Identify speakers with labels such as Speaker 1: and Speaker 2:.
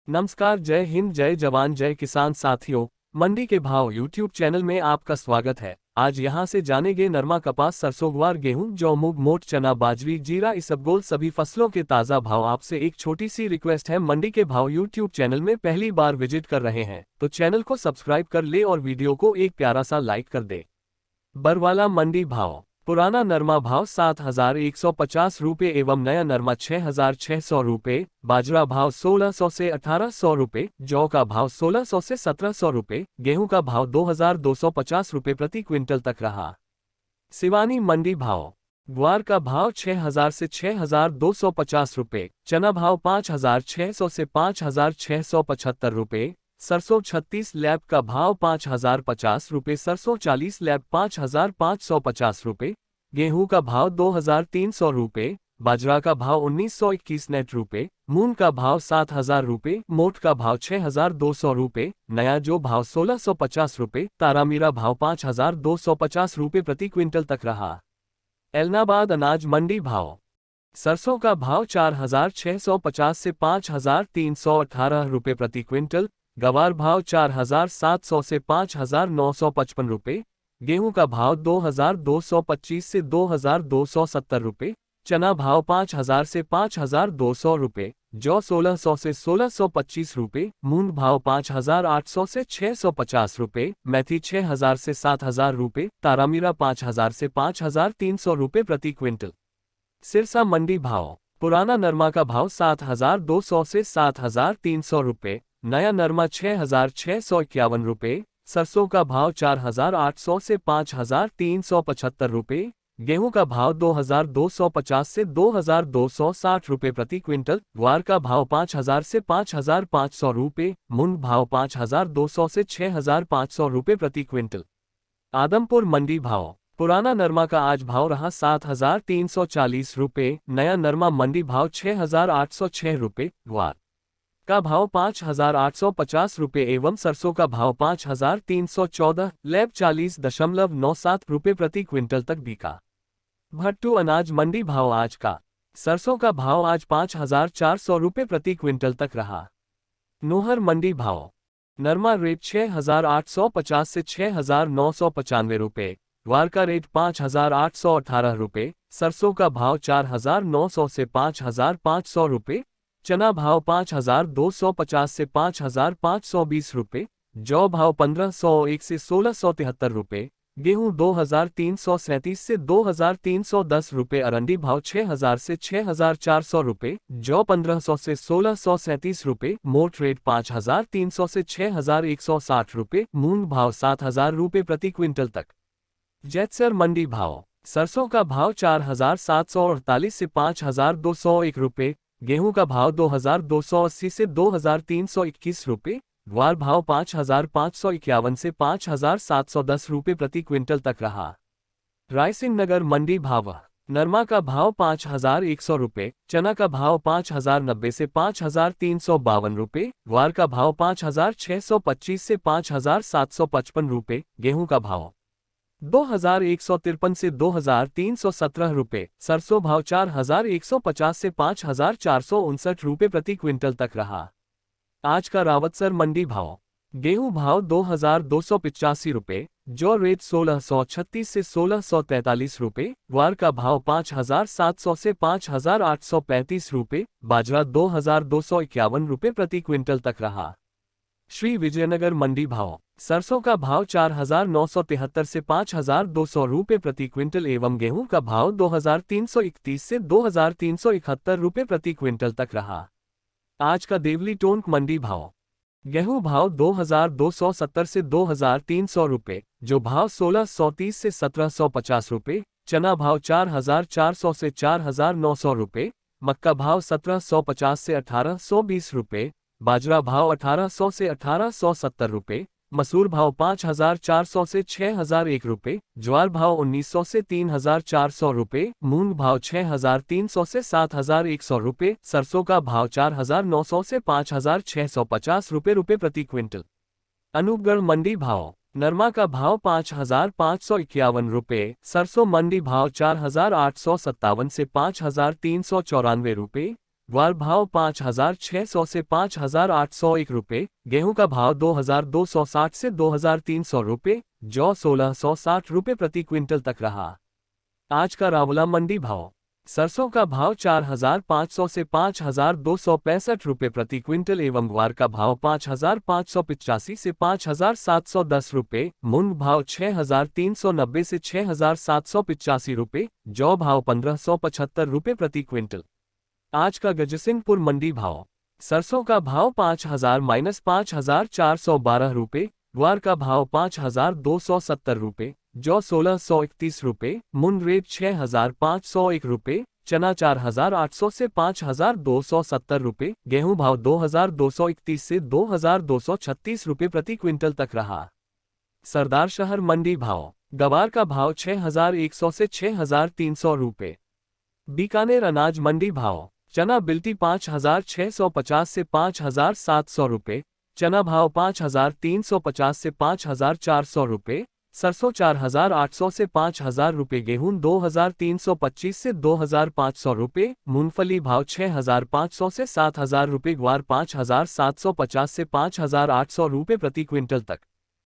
Speaker 1: नमस्कार, जय हिंद, जय जवान, जय किसान साथियों। मंडी के भाव यूट्यूब चैनल में आपका स्वागत है। आज यहां से जानेंगे नरमा, कपास, सरसों, ग्वार, गेहूं, जौ, मूंग, मोट, चना, बाजरी, जीरा, इसबगोल सभी फसलों के ताजा भाव। आपसे एक छोटी सी रिक्वेस्ट है, मंडी के भाव यूट्यूब चैनल में पहली बार विजिट कर रहे हैं तो चैनल को सब्सक्राइब कर ले और वीडियो को एक प्यारा सा लाइक कर दे। बरवाला मंडी भाव। पुराना नरमा भाव 7,150 रुपये एवं नया नरमा 6,600 रुपये। बाजरा भाव 1,600 से 1,800 रुपये। जौ का भाव 1,600 से 1,700 रुपये। गेहूं का भाव 2,250 रुपये प्रति क्विंटल तक रहा। सिवानी मंडी भाव। ग्वार का भाव 6,000 से 6,250 रुपये। चना भाव 5,600 से 5,675 रुपये। सरसों 36 लैब का भाव 5,050 रुपये। सरसों 40 लैब 5,550 रुपये। गेहूं का भाव 2,300 रुपये। बाजरा का भाव 1,921 नेट रुपये। मूंग का भाव 7,000 रुपये। मोट का भाव 6,200 रुपये। नया जो भाव 1,650 रुपये। तारामीरा भाव 5,250 रुपये प्रति क्विंटल तक रहा। एलनाबाद अनाज मंडी भाव। सरसों का भाव 4,650 से 5,318 रुपये प्रति क्विंटल। गवार भाव 4,700 से 5,955 रुपये। गेहूं का भाव 2,225 से 2,270 रुपये। चना भाव 5,000 से 5,200 रुपये। जौ 1,600 से 1,625 रुपये। मूंग भाव 5,800 से 650 रुपये। मेथी 6,000 से 7,000 रुपये। तारामीरा 5,000 से 5,300 रुपये प्रति क्विंटल। सिरसा मंडी भाव। पुराना नरमा का भाव 7,200 से 7,300 रुपये। नया नरमा 6,651 रुपये। सरसों का भाव 4,800 से 5,375 रुपये। गेहूं का भाव 2,250 से 2,260 रुपये प्रति क्विंटल। ग्वार का भाव 5,000 से 5,500 रुपये। मूंग भाव 5,200 से 6,500 रुपये प्रति क्विंटल। आदमपुर मंडी भाव। पुराना नरमा का आज भाव रहा 7,340 रुपये। नया नरमा मंडी भाव 6,806 रुपये। ग्वार का भाव 5,850 रुपये एवं सरसों का भाव 5,314 लैब 40.97 रुपये प्रति क्विंटल तक बिका। भट्टू अनाज मंडी भाव आज का। सरसों का भाव आज 5,400 रुपये प्रति क्विंटल तक रहा। नोहर मंडी भाव। नरमा रेट 6,850 से 6,995 रुपये। ग्वार का रेट 5,818 रुपये। सरसों का भाव 4,900 से 5,500 रुपये। चना भाव 5,250 से 5,520 रुपये। जौ भाव 1,501 से 1,673 रुपये। गेहूं 2,337 से 2,310 रुपये। अरंडी भाव 6,000 से 6,400 रुपये। जौ 1,500 से 1,637 रुपये। मोट रेट 5,300 से 6,160 रुपये। मूंग भाव 7,000 रुपये प्रति क्विंटल तक। जैतसर मंडी भाव। सरसों का भाव 4,748 से 5,201 रुपये। गेहूं का भाव 2,280 से 2,321 रुपये। ग्वार भाव 5,551 से 5,710 रुपये प्रति क्विंटल तक रहा। रायसिंह नगर मंडी भाव। नरमा का भाव 5,100 रुपये। चना का भाव 5,090 से 5,352 रुपये। ग्वार का भाव 5,625 से 5,755 रुपये। गेहूं का भाव 2,153 से 2,317 रुपये। सरसों भाव 4,150 से 5,459 रुपये प्रति क्विंटल तक रहा। आज का रावतसर मंडी भाव। गेहूं भाव 2,285 रुपये। जौ रेट 1,636 से 1,643 रुपये। ग्वार का भाव 5,700 से 5,835 रुपये। बाजरा 2,251 रुपये प्रति क्विंटल तक रहा। श्री विजयनगर मंडी भाव। सरसों का भाव 4,973 से 5,200 रुपये प्रति क्विंटल एवं गेहूं का भाव 2,331 से 2,371 रुपये प्रति क्विंटल तक रहा। आज का देवली टोंक मंडी भाव। गेहूं भाव 2,270 से 2,300 रुपये। जो भाव 1,630 से 1,750 रुपये। चना भाव 4,400 से 4,900 रुपये। मक्का भाव 1,750 से 1,820 रुपये। बाजरा भाव 1,800 से 1,870 रुपये। मसूर भाव 5,400 से 6,001 रुपये। ज्वार भाव 1,900 से 3,400 रुपये। मूंग भाव 6,300 से 7,100 रुपये। सरसों का भाव 4,900 से 5,650 रुपये प्रति क्विंटल। अनूपगढ़ मंडी भाव। नरमा का भाव 5,551 रुपये। सरसों मंडी भाव 4,857 से 5,394 रुपये। ग्वार भाव 5,600 से 5,801 रुपये, गेहूं का भाव 2,260 से 2,300 रुपये, जौ 1,660 रुपये प्रति क्विंटल तक रहा। आज का रावला मंडी भाव। सरसों का भाव 4,500 से 5,265 रुपये प्रति क्विंटल एवं ग्वार का भाव 5,585 से 5,710 रुपये, मूंग भाव 6,390 से 6,785 रुपये, जौ भाव 1,575 रुपये प्रति क्विंटल। आज का गजसिंहपुर मंडी भाव। सरसों का भाव 5,000-5,412 रुपये, ग्वार का भाव 5,270 रुपये, जौ 1,631 रुपये, मूंग रेट 6,501 रुपये, चना 4,800 से 5,270 रुपये, गेहूं भाव 2,231 से 2,236 रुपये प्रति क्विंटल तक रहा। सरदार शहर मंडी भाव। गवार का भाव 6,100 से 6,300 रुपये। बीकानेर अनाज मंडी भाव। चना बिल्टी 5,650 से 5,700 रुपये, चना भाव 5,350 से 5,400 रुपये, सरसों 4,800 से 5,000 रुपये, गेहूं 2,325 से 2,500 रुपये, मूंगफली भाव 6,500 से 7,000 रुपये, ग्वार 5,750 से 5,800 रुपये प्रति क्विंटल तक।